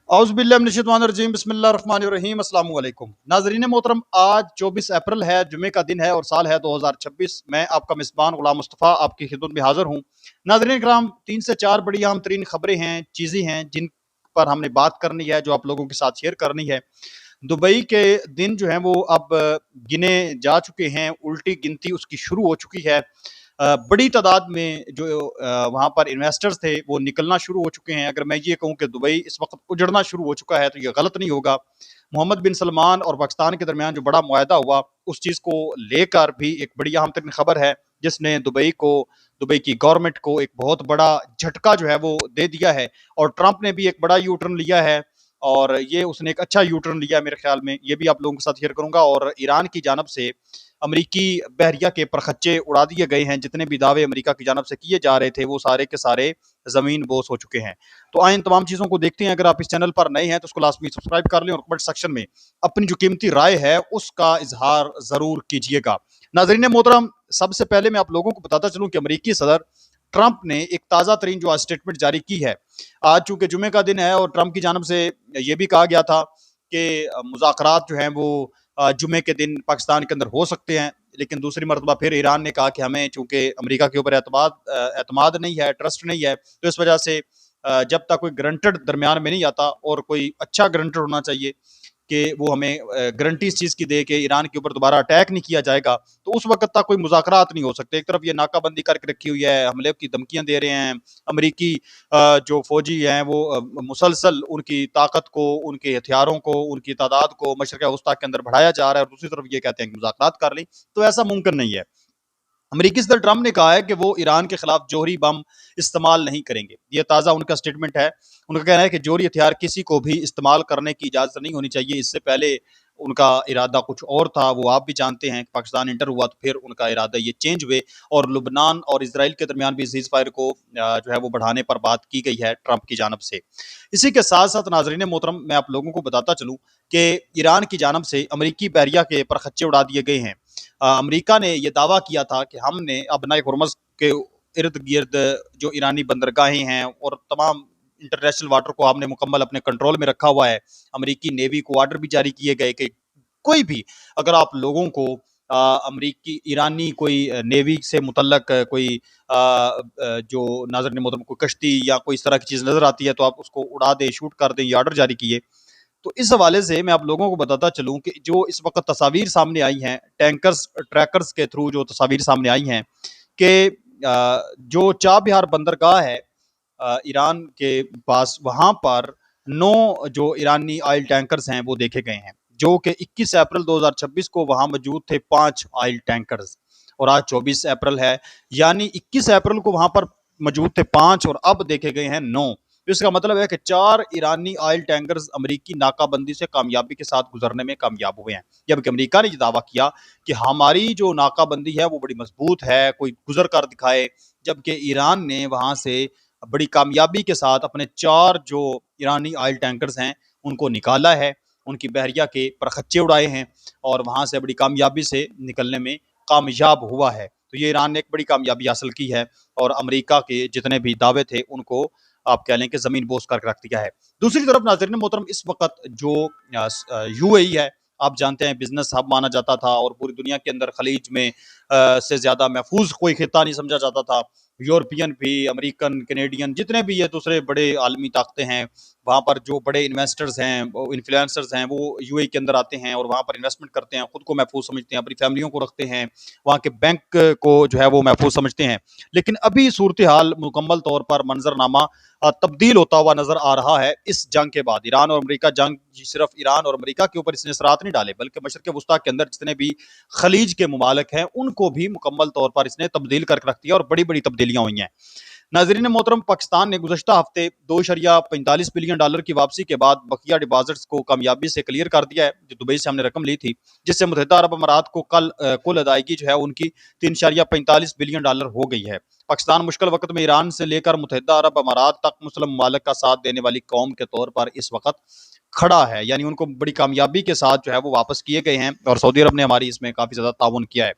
اعوذ باللہ من الشیطان الرجیم بسم اللہ الرحمن الرحیم السلام علیکم ناظرین محترم، آج 24 اپریل ہے، جمعے کا دن ہے اور سال ہے 2026۔ میں آپ کا میزبان غلام مصطفیٰ آپ کی خدمت میں حاضر ہوں۔ ناظرین کرام، 3 سے 4 بڑی اہم ترین خبریں ہیں، چیزیں ہیں جن پر ہم نے بات کرنی ہے، جو آپ لوگوں کے ساتھ شیئر کرنی ہے۔ دبئی کے دن جو ہیں وہ اب گنے جا چکے ہیں، الٹی گنتی اس کی شروع ہو چکی ہے۔ بڑی تعداد میں جو وہاں پر انویسٹرز تھے وہ نکلنا شروع ہو چکے ہیں۔ اگر میں یہ کہوں کہ دبئی اس وقت اجڑنا شروع ہو چکا ہے تو یہ غلط نہیں ہوگا۔ محمد بن سلمان اور پاکستان کے درمیان جو بڑا معاہدہ ہوا، اس چیز کو لے کر بھی ایک بڑی اہم ترین خبر ہے، جس نے دبئی کی گورنمنٹ کو ایک بہت بڑا جھٹکا جو ہے وہ دے دیا ہے۔ اور ٹرمپ نے بھی ایک بڑا یو ٹرن لیا ہے، اور یہ اس نے ایک اچھا یو ٹرن لیا ہے میرے خیال میں، یہ بھی آپ لوگوں کے ساتھ شیئر کروں گا۔ اور ایران کی جانب سے امریکی بحریہ کے پرخچے اڑا دیے گئے ہیں، جتنے بھی دعوے امریکہ کی جانب سے کیے جا رہے تھے وہ سارے کے سارے زمین بوس ہو چکے ہیں۔ تو آئیں تمام چیزوں کو دیکھتے ہیں۔ اگر آپ اس چینل پر نئے ہیں تو اس کو لازمی سبسکرائب کر لیں، اور کمنٹ سیکشن میں اپنی جو قیمتی رائے ہے اس کا اظہار ضرور کیجیے گا۔ ناظرین محترم، سب سے پہلے میں آپ لوگوں کو بتاتا چلوں کہ امریکی صدر ٹرمپ نے ایک تازہ ترین جو اسٹیٹمنٹ جاری کی ہے۔ آج چونکہ جمعے کا دن ہے اور ٹرمپ کی جانب سے یہ بھی کہا گیا تھا کہ مذاکرات جو ہیں وہ جمعے کے دن پاکستان کے اندر ہو سکتے ہیں، لیکن دوسری مرتبہ پھر ایران نے کہا کہ ہمیں چونکہ امریکہ کے اوپر اعتماد نہیں ہے، ٹرسٹ نہیں ہے، تو اس وجہ سے جب تک کوئی گرنٹڈ درمیان میں نہیں آتا، اور کوئی اچھا گرنٹڈ ہونا چاہیے کہ وہ ہمیں گارنٹی اس چیز کی دے کہ ایران کے اوپر دوبارہ اٹیک نہیں کیا جائے گا، تو اس وقت تک کوئی مذاکرات نہیں ہو سکتے۔ ایک طرف یہ ناکہ بندی کر کے رکھی ہوئی ہے، حملے کی دھمکیاں دے رہے ہیں امریکی جو فوجی ہیں، وہ مسلسل ان کی طاقت کو، ان کے ہتھیاروں کو، ان کی تعداد کو مشرق وسطیٰ کے اندر بڑھایا جا رہا ہے، اور دوسری طرف یہ کہتے ہیں کہ مذاکرات کر لیں، تو ایسا ممکن نہیں ہے۔ امریکی صدر ٹرمپ نے کہا ہے کہ وہ ایران کے خلاف جوہری بم استعمال نہیں کریں گے۔ یہ تازہ ان کا سٹیٹمنٹ ہے۔ ان کا کہنا ہے کہ جوہری ہتھیار کسی کو بھی استعمال کرنے کی اجازت نہیں ہونی چاہیے۔ اس سے پہلے ان کا ارادہ کچھ اور تھا، وہ آپ بھی جانتے ہیں کہ پاکستان انٹر ہوا تو پھر ان کا ارادہ یہ چینج ہوئے، اور لبنان اور اسرائیل کے درمیان بھی سیز فائر کو جو ہے وہ بڑھانے پر بات کی گئی ہے ٹرمپ کی جانب سے۔ اسی کے ساتھ ساتھ ناظرین محترم، میں آپ لوگوں کو بتاتا چلوں کہ ایران کی جانب سے امریکی بحریہ کے پرخچے اڑا دیے گئے ہیں۔ امریکہ نے یہ دعویٰ کیا تھا کہ ہم نے ابنائے ہرمز کے ارد گرد جو ایرانی بندرگاہیں ہیں اور تمام انٹرنیشنل واٹر کو ہم نے مکمل اپنے کنٹرول میں رکھا ہوا ہے۔ امریکی نیوی کو آرڈر بھی جاری کیے گئے کہ کوئی بھی، اگر آپ لوگوں کو امریکی ایرانی کوئی نیوی سے متعلق کوئی جو ناظرین محترم کوئی کشتی یا کوئی اس طرح کی چیز نظر آتی ہے تو آپ اس کو اڑا دیں، شوٹ کر دیں، یہ آرڈر جاری کیے۔ تو اس حوالے سے میں آپ لوگوں کو بتاتا چلوں کہ جو اس وقت تصاویر سامنے آئی ہیں ٹینکرز ٹریکرز کے تھرو، جو تصاویر سامنے آئی ہیں کہ جو چابہار بندرگاہ ہے ایران کے پاس، وہاں پر 9 جو ایرانی آئل ٹینکرز ہیں وہ دیکھے گئے ہیں، جو کہ 21 اپریل 2026 کو وہاں موجود تھے 5 آئل ٹینکرز، اور آج 24 اپریل ہے، یعنی 21 اپریل کو وہاں پر موجود تھے 5 اور اب دیکھے گئے ہیں 9۔ اس کا مطلب ہے کہ 4 ایرانی آئل ٹینکرز امریکی ناکہ بندی سے کامیابی کے ساتھ گزرنے میں کامیاب ہوئے ہیں، جبکہ امریکہ نے یہ دعویٰ کیا کہ ہماری جو ناکہ بندی ہے وہ بڑی مضبوط ہے، کوئی گزر کر دکھائے، جبکہ ایران نے وہاں سے بڑی کامیابی کے ساتھ اپنے 4 جو ایرانی آئل ٹینکرز ہیں ان کو نکالا ہے، ان کی بحریہ کے پرخچے اڑائے ہیں، اور وہاں سے بڑی کامیابی سے نکلنے میں کامیاب ہوا ہے۔ تو یہ ایران نے ایک بڑی کامیابی حاصل کی ہے، اور امریکہ کے جتنے بھی دعوے تھے ان کو آپ کہہ لیں کہ زمین بوس کر کے رکھ دیا ہے۔ دوسری طرف ناظرین محترم، اس وقت جو یو اے ای ہے، آپ جانتے ہیں بزنس ہب مانا جاتا تھا، اور پوری دنیا کے اندر خلیج میں سے زیادہ محفوظ کوئی خطہ نہیں سمجھا جاتا تھا۔ یورپین بھی، امریکن، کینیڈین، جتنے بھی یہ دوسرے بڑے عالمی طاقتیں ہیں، وہاں پر جو بڑے انویسٹرز ہیں، انفلوئنسرز ہیں، وہ یو اے کے اندر آتے ہیں اور وہاں پر انویسٹمنٹ کرتے ہیں، خود کو محفوظ سمجھتے ہیں، اپنی فیملیوں کو رکھتے ہیں، وہاں کے بینک کو جو ہے وہ محفوظ سمجھتے ہیں۔ لیکن ابھی صورتحال مکمل طور پر منظرنامہ تبدیل ہوتا ہوا نظر آ رہا ہے اس جنگ کے بعد۔ ایران اور امریکہ جنگ صرف ایران اور امریکہ کے اوپر اس نے اثرات نہیں ڈالے، بلکہ مشرق وسطیٰ کے اندر جتنے بھی خلیج کے ممالک ہیں ان کو بھی مکمل طور پر اس نے تبدیل کر کے رکھ دیا، اور بڑی بڑی تبدیلیاں ہوئی ہیں۔ ناظرین محترم، پاکستان نے گزشتہ ہفتے $2.45 بلین کی واپسی کے بعد بقیہ ڈپازٹس کو کامیابی سے کلیئر کر دیا ہے، جو دبئی سے ہم نے رقم لی تھی، جس سے متحدہ عرب امارات کو کل ادائیگی جو ہے ان کی $3.45 بلین ہو گئی ہے۔ پاکستان مشکل وقت میں ایران سے لے کر متحدہ عرب امارات تک مسلم ممالک کا ساتھ دینے والی قوم کے طور پر اس وقت کھڑا ہے، یعنی ان کو بڑی کامیابی کے ساتھ جو ہے وہ واپس کیے گئے ہیں، اور سعودی عرب نے ہماری اس میں کافی زیادہ تعاون کیا ہے۔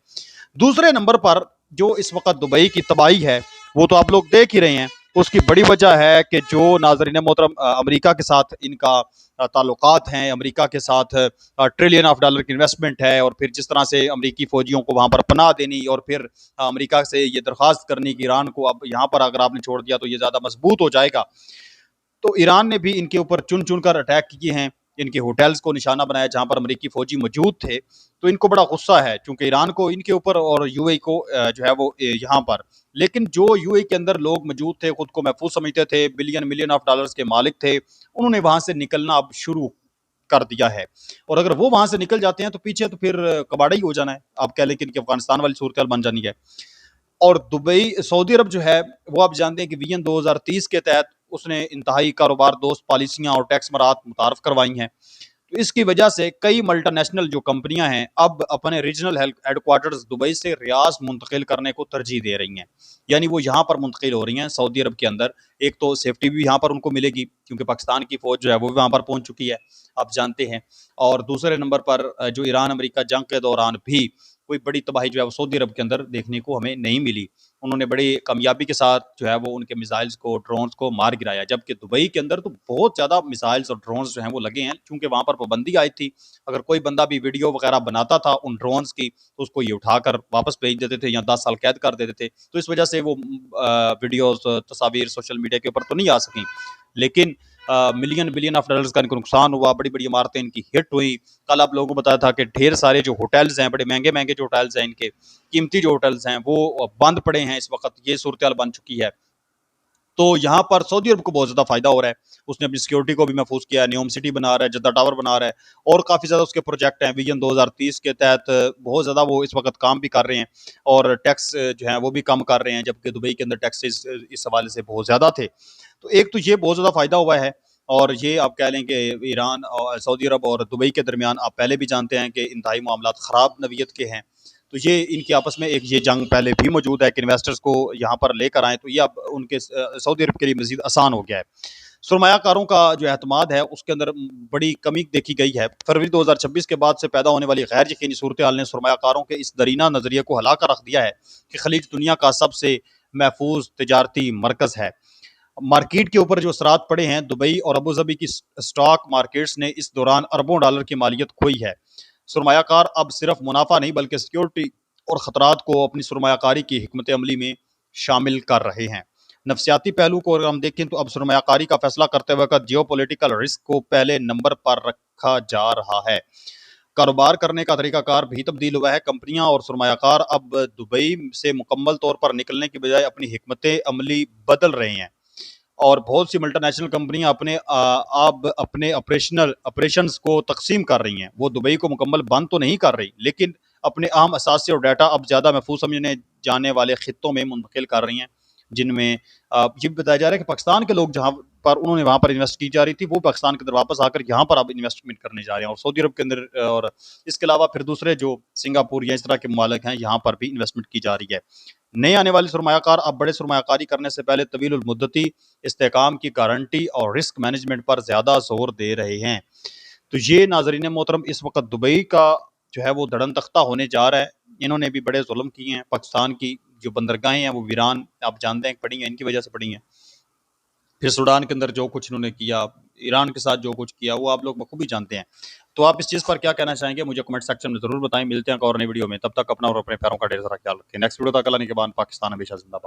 دوسرے نمبر پر جو اس وقت دبئی کی تباہی ہے وہ تو آپ لوگ دیکھ ہی رہے ہیں۔ اس کی بڑی وجہ ہے کہ جو ناظرین محترم امریکہ کے ساتھ ان کا تعلقات ہیں، امریکہ کے ساتھ ٹریلین آف ڈالر کی انویسٹمنٹ ہے، اور پھر جس طرح سے امریکی فوجیوں کو وہاں پر پناہ دینی، اور پھر امریکہ سے یہ درخواست کرنی کہ ایران کو اب یہاں پر اگر آپ نے چھوڑ دیا تو یہ زیادہ مضبوط ہو جائے گا، تو ایران نے بھی ان کے اوپر چن چن کر اٹیک کیے ہیں، ان کے ہوٹلز کو نشانہ بنایا جہاں پر امریکی فوجی موجود تھے۔ تو ان کو بڑا غصہ ہے چونکہ ایران کو ان کے اوپر اور یو اے کو جو ہے وہ یہاں پر، لیکن جو یو اے کے اندر لوگ موجود تھے، خود کو محفوظ سمجھتے تھے، بلین ملین آف ڈالرز کے مالک تھے، انہوں نے وہاں سے نکلنا اب شروع کر دیا ہے، اور اگر وہ وہاں سے نکل جاتے ہیں تو پیچھے تو پھر کباڑا ہی ہو جانا ہے، آپ کہہ لیں کہ ان کے افغانستان والی صورتحال بن جانی ہے۔ اور دبئی سعودی عرب جو ہے وہ آپ جانتے ہیں کہ ویژن 2030 کے تحت اس نے انتہائی کاروبار دوست پالیسیاں اور ٹیکس مرات متعارف کروائی ہیں، تو اس کی وجہ سے کئی ملٹی نیشنل جو کمپنیاں ہیں اب اپنے ریجنل ہیڈ کوارٹرز دبئی سے ریاض منتقل کرنے کو ترجیح دے رہی ہیں، یعنی وہ یہاں پر منتقل ہو رہی ہیں سعودی عرب کے اندر۔ ایک تو سیفٹی بھی یہاں پر ان کو ملے گی کیونکہ پاکستان کی فوج جو ہے وہ بھی وہاں پر پہنچ چکی ہے، آپ جانتے ہیں، اور دوسرے نمبر پر جو ایران امریکہ جنگ کے دوران بھی کوئی بڑی تباہی جو ہے وہ سعودی عرب کے اندر دیکھنے کو ہمیں نہیں ملی، انہوں نے بڑی کامیابی کے ساتھ جو ہے وہ ان کے میزائلز کو ڈرونز کو مار گرایا، جبکہ دبئی کے اندر تو بہت زیادہ میزائلز اور ڈرونز جو ہیں وہ لگے ہیں چونکہ وہاں پر پابندی آئی تھی، اگر کوئی بندہ بھی ویڈیو وغیرہ بناتا تھا ان ڈرونز کی تو اس کو یہ اٹھا کر واپس بھیج دیتے تھے یا 10 سال قید کر دیتے تھے، تو اس وجہ سے وہ ویڈیوز تصاویر سوشل میڈیا کے اوپر تو نہیں آ سکیں، لیکن ملین بلین آف ڈالرز کا ان کو نقصان ہوا، بڑی بڑی عمارتیں ان کی ہٹ ہوئی۔ کل آپ لوگوں کو بتایا تھا کہ ڈھیر سارے جو ہوٹلز ہیں، بڑے مہنگے مہنگے جو ہوٹلز ہیں، ان کے قیمتی جو ہوٹلز ہیں وہ بند پڑے ہیں، اس وقت یہ صورتحال بن چکی ہے۔ تو یہاں پر سعودی عرب کو بہت زیادہ فائدہ ہو رہا ہے، اس نے اپنی سیکورٹی کو بھی محفوظ کیا ہے، نیوم سٹی بنا رہا ہے، جدہ ٹاور بنا رہا ہے، اور کافی زیادہ اس کے پروجیکٹ ہیں ویژن 2030 کے تحت، بہت زیادہ وہ اس وقت کام بھی کر رہے ہیں، اور ٹیکس جو ہیں وہ بھی کم کر رہے ہیں، جبکہ دبئی کے اندر ٹیکسز اس حوالے سے بہت زیادہ تھے۔ تو ایک تو یہ بہت زیادہ فائدہ ہوا ہے، اور یہ آپ کہہ لیں کہ ایران اور سعودی عرب اور دبئی کے درمیان آپ پہلے بھی جانتے ہیں کہ انتہائی معاملات خراب نوعیت کے ہیں، تو یہ ان کی آپس میں ایک یہ جنگ پہلے بھی موجود ہے کہ انویسٹرز کو یہاں پر لے کر آئیں، تو یہ اب ان کے سعودی عرب کے لیے مزید آسان ہو گیا ہے۔ سرمایہ کاروں کا جو اعتماد ہے اس کے اندر بڑی کمی دیکھی گئی ہے، فروری 2026 کے بعد سے پیدا ہونے والی غیر یقینی صورتحال نے سرمایہ کاروں کے اس درینہ نظریے کو ہلا کر رکھ دیا ہے کہ خلیج دنیا کا سب سے محفوظ تجارتی مرکز ہے۔ مارکیٹ کے اوپر جو اثرات پڑے ہیں، دبئی اور ابوظہبی کی اسٹاک مارکیٹس نے اس دوران اربوں ڈالر کی مالیت کھوئی ہے۔ سرمایہ کار اب صرف منافع نہیں بلکہ سیکیورٹی اور خطرات کو اپنی سرمایہ کاری کی حکمت عملی میں شامل کر رہے ہیں۔ نفسیاتی پہلو کو اگر ہم دیکھیں تو اب سرمایہ کاری کا فیصلہ کرتے وقت جیو پولیٹیکل رسک کو پہلے نمبر پر رکھا جا رہا ہے۔ کاروبار کرنے کا طریقہ کار بھی تبدیل ہوا ہے، کمپنیاں اور سرمایہ کار اب دبئی سے مکمل طور پر نکلنے کی بجائے اپنی حکمت عملی بدل رہے ہیں، اور بہت سی ملٹی نیشنل کمپنیاں اب اپنے آپریشنز کو تقسیم کر رہی ہیں، وہ دبئی کو مکمل بند تو نہیں کر رہی لیکن اپنے اہم اثاثے اور ڈیٹا اب زیادہ محفوظ سمجھنے جانے والے خطوں میں منتقل کر رہی ہیں، جن میں یہ بتایا جا رہا ہے کہ پاکستان کے لوگ جہاں پر انہوں نے وہاں پر انویسٹ کی جا رہی تھی وہ پاکستان کے اندر واپس آ کر یہاں پر اب انویسٹمنٹ کرنے جا رہے ہیں، اور سعودی عرب کے اندر اور اس کے علاوہ پھر دوسرے جو سنگاپور یا اس طرح کے ممالک ہیں یہاں پر بھی انویسٹمنٹ کی جا رہی ہے۔ نئے آنے والے سرمایہ کار اب بڑے سرمایہ کاری کرنے سے پہلے طویل المدتی استحکام کی گارنٹی اور رسک مینجمنٹ پر زیادہ زور دے رہے ہیں۔ تو یہ ناظرین محترم اس وقت دبئی کا جو ہے وہ دڑن تختہ ہونے جا رہا ہے، انہوں نے بھی بڑے ظلم کیے ہیں، پاکستان کی جو بندرگاہیں ہیں وہ ویران آپ جانتے ہیں پڑی ہیں، ان کی وجہ سے پڑی ہیں، پھر سوڈان کے اندر جو کچھ انہوں نے کیا، ایران کے ساتھ جو کچھ کیا وہ آپ لوگ بخوبی جانتے ہیں۔ تو آپ اس چیز پر کیا کہنا چاہیں گے مجھے کمنٹ سیکشن میں ضرور بتائیں، ملتے ہیں ایک اور نئی ویڈیو میں، تب تک اپنا اور اپنے پیاروں کا ڈھیر سارا خیال رکھیں۔ نیکسٹ ویڈیو تک اللہ نے کے بعد پاکستان ہمیشہ زندہ باد۔